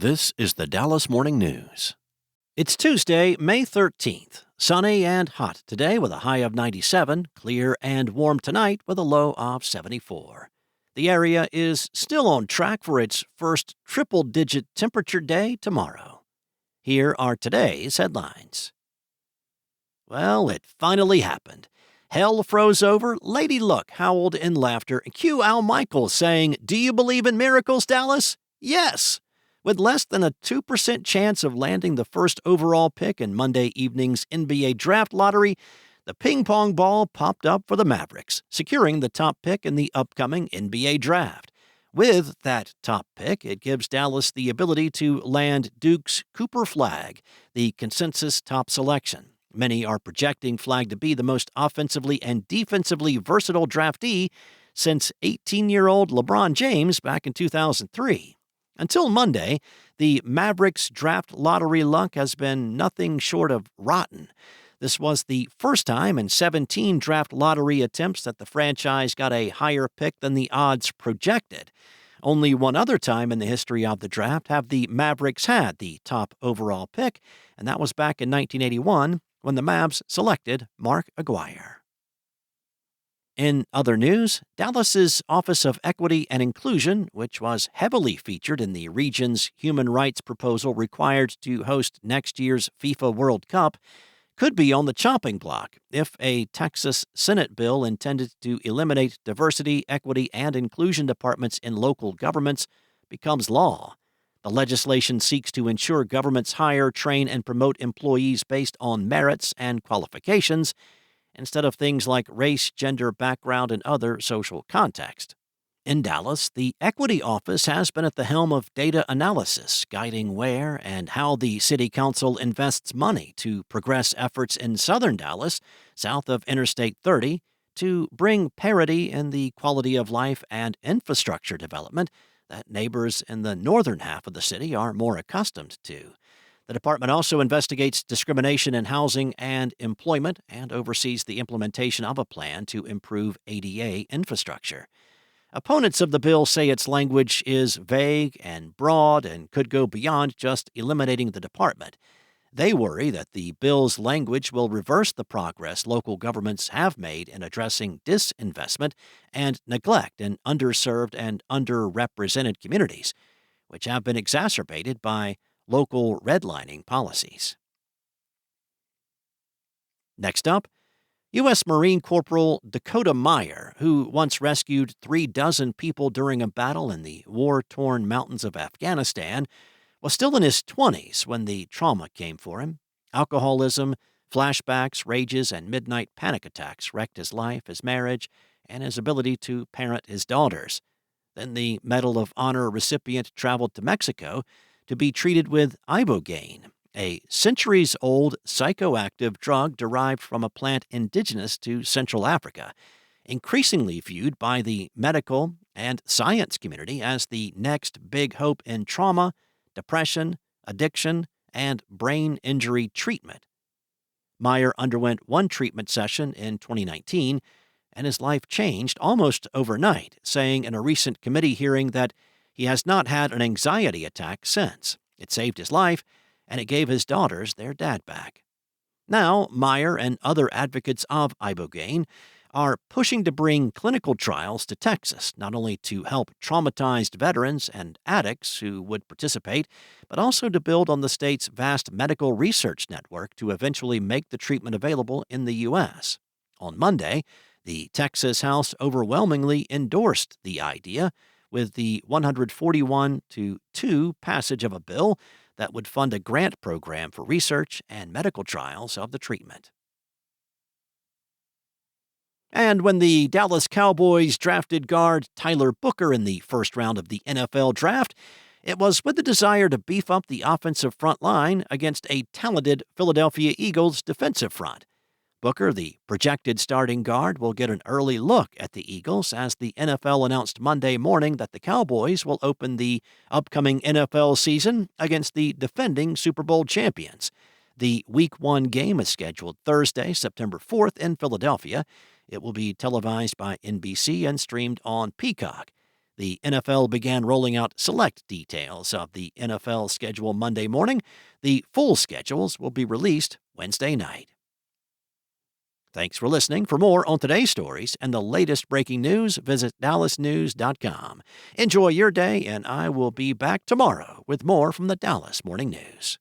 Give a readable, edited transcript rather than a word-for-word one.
This is the Dallas Morning News. It's Tuesday, May 13th. Sunny and hot today with a high of 97, clear and warm tonight with a low of 74. The area is still on track for its first triple-digit temperature day tomorrow. Here are today's headlines. Well, it finally happened. Hell froze over, Lady Luck howled in laughter, and cue Al Michaels saying, "Do you believe in miracles, Dallas?" Yes! With less than a 2% chance of landing the first overall pick in Monday evening's NBA draft lottery, the ping pong ball popped up for the Mavericks, securing the top pick in the upcoming NBA draft. With that top pick, it gives Dallas the ability to land Duke's Cooper Flagg, the consensus top selection. Many are projecting Flagg to be the most offensively and defensively versatile draftee since 18-year-old LeBron James back in 2003. Until Monday, the Mavericks' draft lottery luck has been nothing short of rotten. This was the first time in 17 draft lottery attempts that the franchise got a higher pick than the odds projected. Only one other time in the history of the draft have the Mavericks had the top overall pick, and that was back in 1981 when the Mavs selected Mark Aguirre. In other news, Dallas's Office of Equity and Inclusion, which was heavily featured in the region's human rights proposal required to host next year's FIFA World Cup, could be on the chopping block if a Texas Senate bill intended to eliminate diversity, equity, and inclusion departments in local governments becomes law. The legislation seeks to ensure governments hire, train, and promote employees based on merits and qualifications, instead of things like race, gender, background, and other social context. In Dallas, the Equity Office has been at the helm of data analysis, guiding where and how the City Council invests money to progress efforts in southern Dallas, south of Interstate 30, to bring parity in the quality of life and infrastructure development that neighbors in the northern half of the city are more accustomed to. The department also investigates discrimination in housing and employment and oversees the implementation of a plan to improve ADA infrastructure. Opponents of the bill say its language is vague and broad and could go beyond just eliminating the department. They worry that the bill's language will reverse the progress local governments have made in addressing disinvestment and neglect in underserved and underrepresented communities, which have been exacerbated by local redlining policies. Next up, U.S. Marine Corporal Dakota Meyer, who once rescued 36 people during a battle in the war-torn mountains of Afghanistan, was still in his 20s when the trauma came for him. Alcoholism, flashbacks, rages, and midnight panic attacks wrecked his life, his marriage, and his ability to parent his daughters. Then the Medal of Honor recipient traveled to Mexico to be treated with ibogaine, a centuries-old psychoactive drug derived from a plant indigenous to Central Africa, increasingly viewed by the medical and science community as the next big hope in trauma, depression, addiction, and brain injury treatment. Meyer underwent one treatment session in 2019, and his life changed almost overnight, saying in a recent committee hearing that he has not had an anxiety attack since. It saved his life, and it gave his daughters their dad back. Now, Meyer and other advocates of ibogaine are pushing to bring clinical trials to Texas, not only to help traumatized veterans and addicts who would participate, but also to build on the state's vast medical research network to eventually make the treatment available in the U.S. On Monday, the Texas House overwhelmingly endorsed the idea, with the 141-2 passage of a bill that would fund a grant program for research and medical trials of the treatment. And when the Dallas Cowboys drafted guard Tyler Booker in the first round of the NFL draft, it was with the desire to beef up the offensive front line against a talented Philadelphia Eagles defensive front. Booker, the projected starting guard, will get an early look at the Eagles as the NFL announced Monday morning that the Cowboys will open the upcoming NFL season against the defending Super Bowl champions. The Week 1 game is scheduled Thursday, September 4th in Philadelphia. It will be televised by NBC and streamed on Peacock. The NFL began rolling out select details of the NFL schedule Monday morning. The full schedules will be released Wednesday night. Thanks for listening. For more on today's stories and the latest breaking news, visit dallasnews.com. Enjoy your day, and I will be back tomorrow with more from the Dallas Morning News.